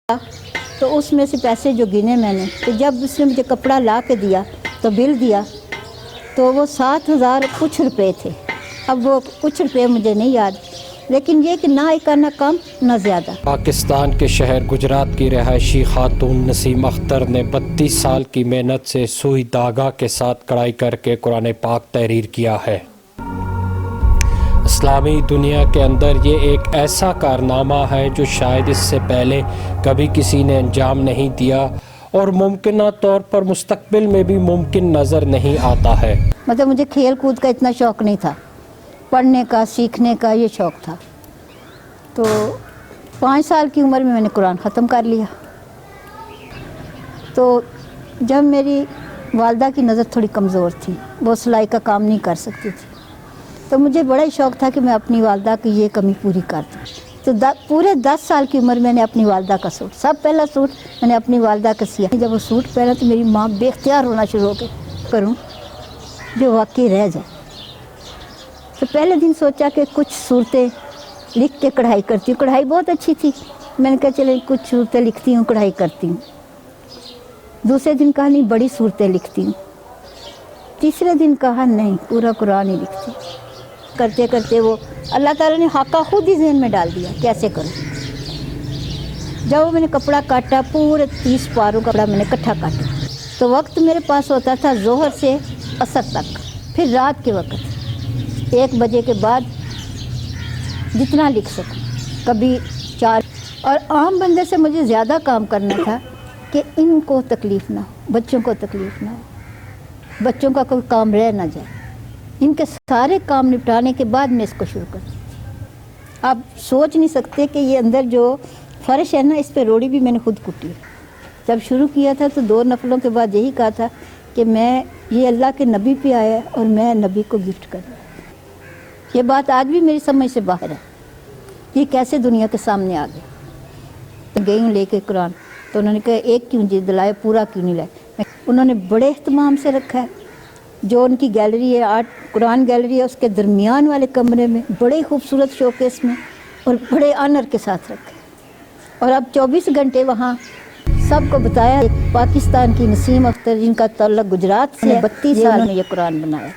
تو اس میں سے پیسے جو گنے میں نے، تو جب اس نے مجھے کپڑا لا کے دیا تو بل دیا تو وہ 7,000 کچھ روپے تھے. اب وہ کچھ روپے مجھے نہیں یاد، لیکن یہ کہ نہ ایک نہ کم نہ زیادہ. پاکستان کے شہر گجرات کی رہائشی خاتون نسیم اختر نے 32 سال کی محنت سے سوئی دھاگا کے ساتھ کڑھائی کر کے قرآن پاک تحریر کیا ہے. اسلامی دنیا کے اندر یہ ایک ایسا کارنامہ ہے جو شاید اس سے پہلے کبھی کسی نے انجام نہیں دیا اور ممکنہ طور پر مستقبل میں بھی ممکن نظر نہیں آتا ہے. مطلب مجھے کھیل کود کا اتنا شوق نہیں تھا، پڑھنے کا سیکھنے کا یہ شوق تھا. تو 5 سال کی عمر میں نے قرآن ختم کر لیا. تو جب میری والدہ کی نظر تھوڑی کمزور تھی، وہ سلائی کا کام نہیں کر سکتی تھی، تو مجھے بڑا ہی شوق تھا کہ میں اپنی والدہ کی یہ کمی پوری کر دوں. تو پورے 10 سال کی عمر میں نے اپنی والدہ کا سوٹ، سب پہلا سوٹ میں نے اپنی والدہ کا سیا. جب وہ سوٹ پہنا تو میری ماں بے اختیار ہونا شروع ہو گئی، کروں جو واقعی رہ جائے. تو پہلے دن سوچا کہ کچھ صورتیں لکھ کے کڑھائی کرتی ہوں. کڑھائی بہت اچھی تھی، میں نے کہا چلے کچھ صورتیں لکھتی ہوں، کڑھائی کرتی ہوں. دوسرے دن کہا نہیں بڑی صورتیں لکھتی ہوں. تیسرے دن کہا نہیں پورا قرآن ہی لکھتی. کرتے کرتے وہ اللہ تعالیٰ نے خاکہ خود ہی ذہن میں ڈال دیا کیسے کروں. جب میں نے کپڑا کاٹا، پورے 30 پاروں کپڑا میں نے اکٹھا کاٹا. تو وقت میرے پاس ہوتا تھا ظہر سے عصر تک، پھر رات کے وقت 1 بجے کے بعد جتنا لکھ سکوں، کبھی 4. اور عام بندے سے مجھے زیادہ کام کرنا تھا کہ ان کو تکلیف نہ ہو، بچوں کو تکلیف نہ ہو، بچوں کا کوئی کام رہ نہ جائے. ان کے سارے کام نپٹانے کے بعد میں اس کو شروع کرتی. آپ سوچ نہیں سکتے کہ یہ اندر جو فرش ہے نا، اس پہ روڑی بھی میں نے خود کٹی. جب شروع کیا تھا تو 2 نفلوں کے بعد یہی کہا تھا کہ میں یہ اللہ کے نبی پہ آیا ہے اور میں نبی کو گفٹ کروں. یہ بات آج بھی میری سمجھ سے باہر ہے، یہ کیسے دنیا کے سامنے آ گیا. تو گئی ہوں لے کے قرآن، تو انہوں نے کہا ایک کیوں جلد لائے، پورا کیوں نہیں لائے. انہوں نے بڑے اہتمام سے رکھا ہے. جو ان کی گیلری ہے، آرٹ قرآن گیلری ہے، اس کے درمیان والے کمرے میں بڑے خوبصورت شوکیس میں اور بڑے آنر کے ساتھ رکھے. اور اب 24 گھنٹے وہاں سب کو بتایا. ایک پاکستان کی نسیم اختر جن کا تعلق گجرات سے 32 سال نے یہ قرآن بنایا.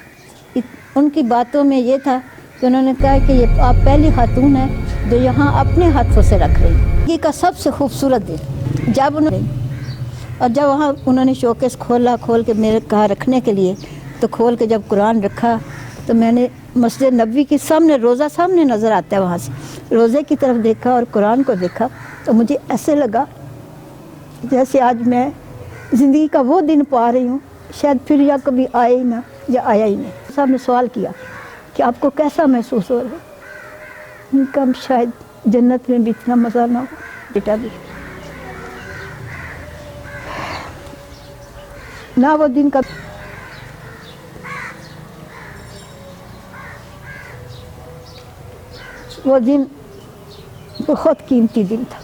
ان کی باتوں میں یہ تھا کہ انہوں نے کہا کہ یہ آپ پہلی خاتون ہیں جو یہاں اپنے ہاتھوں سے رکھ رہی ہیں. یہ کا سب سے خوبصورت دن جب اور جب وہاں انہوں نے شوکیس کھول کے میرے کہا رکھنے کے لیے، تو کھول کے جب قرآن رکھا تو میں نے مسجد نبوی کے سامنے، روزہ سامنے نظر آتا ہے، وہاں سے روزے کی طرف دیکھا اور قرآن کو دیکھا تو مجھے ایسے لگا جیسے آج میں زندگی کا وہ دن پا رہی ہوں شاید پھر یا کبھی آئے ہی نہ یا آیا ہی نہیں. صاحب نے سوال کیا کہ آپ کو کیسا محسوس ہو رہا ہے؟ ان کا شاید جنت میں بھی اتنا مزہ نہ ہو. بیٹا بھی نہ وہ دن کا وہ دن بہت قیمتی دن تھا.